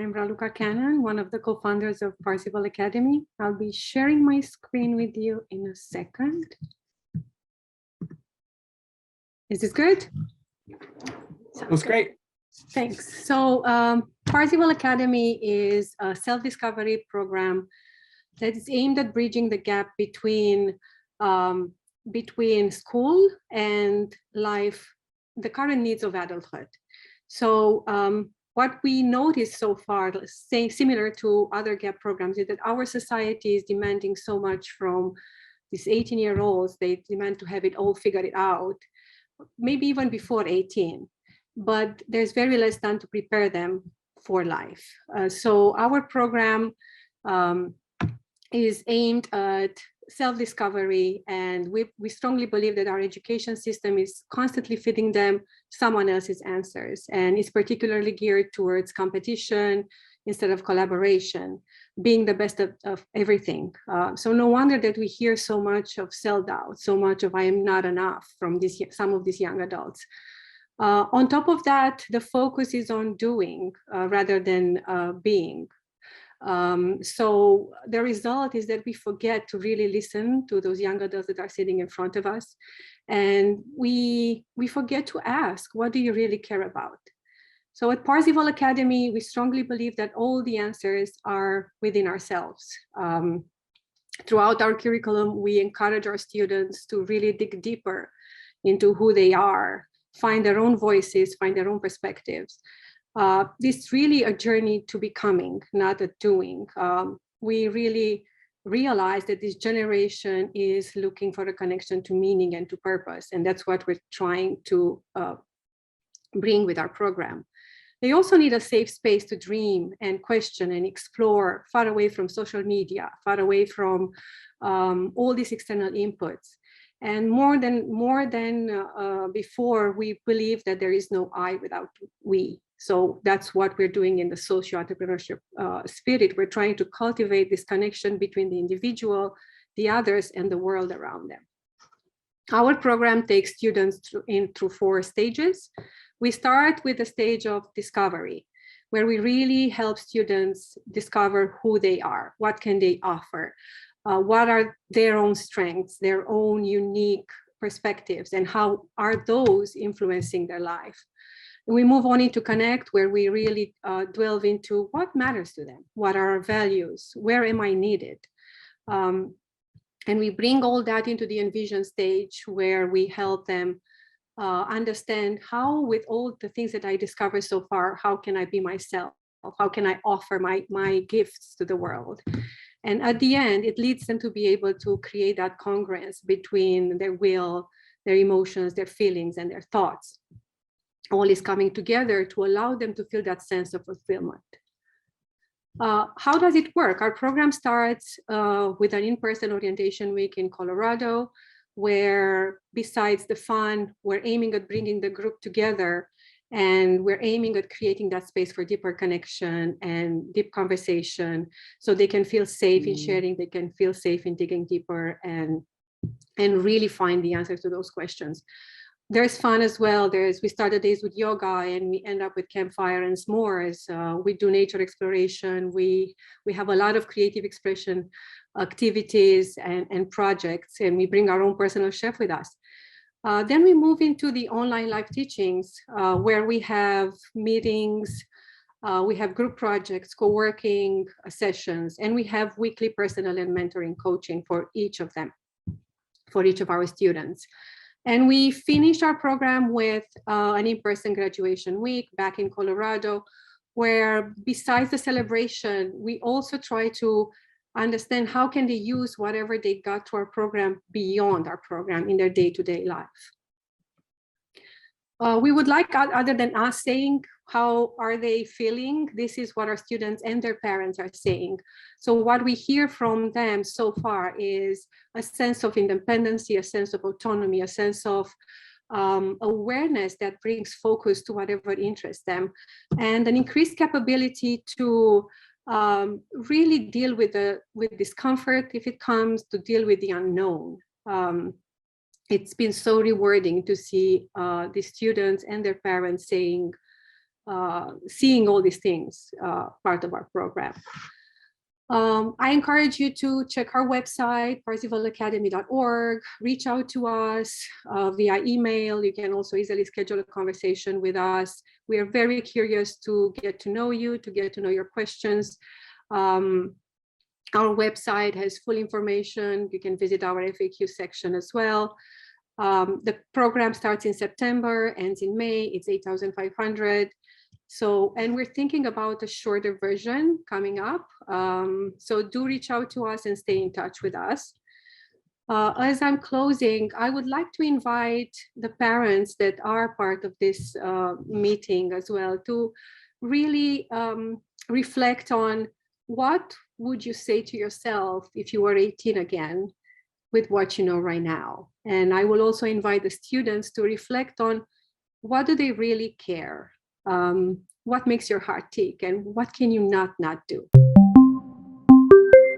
I'm Raluca Cannon, one of the co-founders of Parzival Academy. I'll be sharing my screen with you in a second. Is this good? That's great. Thanks. So Parzival Academy is a self-discovery program that is aimed at bridging the gap between school and life, the current needs of adulthood. So what we noticed so far, similar to other GAP programs, is that our society is demanding so much from these 18-year-olds. They demand to have it all figured out, maybe even before 18. But there's very less time to prepare them for life. So our program is aimed at self-discovery, and we strongly believe that our education system is constantly feeding them someone else's answers, and it's particularly geared towards competition instead of collaboration, being the best of everything. So no wonder that we hear so much of self-doubt, so much of I am not enough from some of these young adults. On top of that, the focus is on doing rather than being. So the result is that we forget to really listen to those young adults that are sitting in front of us. And we forget to ask, what do you really care about? So at Parzival Academy, we strongly believe that all the answers are within ourselves. Throughout our curriculum, we encourage our students to really dig deeper into who they are, find their own voices, find their own perspectives. This is really a journey to becoming, not a doing. We really realize that this generation is looking for a connection to meaning and to purpose, and that's what we're trying to bring with our program. They also need a safe space to dream and question and explore, far away from social media, far away from all these external inputs. And more than before, we believe that there is no I without we. So that's what we're doing in the socio-entrepreneurship spirit. We're trying to cultivate this connection between the individual, the others, and the world around them. Our program takes students through 4 stages. We start with the stage of discovery, where we really help students discover who they are, what can they offer, what are their own strengths, their own unique perspectives, and how are those influencing their life. We move on into Connect, where we really delve into what matters to them, what are our values, where am I needed? And we bring all that into the Envision stage, where we help them understand how, with all the things that I discovered so far, how can I be myself? How can I offer my gifts to the world? And at the end, it leads them to be able to create that congruence between their will, their emotions, their feelings, and their thoughts. All is coming together to allow them to feel that sense of fulfillment. How does it work? Our program starts with an in-person orientation week in Colorado, where besides the fun, we're aiming at bringing the group together, and we're aiming at creating that space for deeper connection and deep conversation, so they can feel safe in sharing, they can feel safe in digging deeper and really find the answers to those questions. There's fun as well. We start the days with yoga, and we end up with campfire and s'mores. We do nature exploration. We have a lot of creative expression activities and projects, and we bring our own personal chef with us. Then we move into the online live teachings, where we have meetings, we have group projects, co-working sessions, and we have weekly personal and mentoring coaching for each of them, for each of our students. And we finished our program with an in-person graduation week back in Colorado, where besides the celebration, we also try to understand how can they use whatever they got to our program beyond our program in their day-to-day life. We would like, other than us saying how are they feeling, this is what our students and their parents are saying. So what we hear from them so far is a sense of independence, a sense of autonomy, a sense of awareness that brings focus to whatever interests them, and an increased capability to really deal with discomfort if it comes, to deal with the unknown. It's been so rewarding to see the students and their parents saying, seeing all these things part of our program. I encourage you to check our website, parzivalacademy.org, reach out to us via email. You can also easily schedule a conversation with us. We are very curious to get to know you, to get to know your questions. Our website has full information. You can visit our FAQ section as well. The program starts in September, ends in May. It's 8,500. So, and we're thinking about a shorter version coming up. So do reach out to us and stay in touch with us. As I'm closing, I would like to invite the parents that are part of this meeting as well to really reflect on what would you say to yourself if you were 18 again with what you know right now. And I will also invite the students to reflect on what do they really care? What makes your heart tick and what can you not do?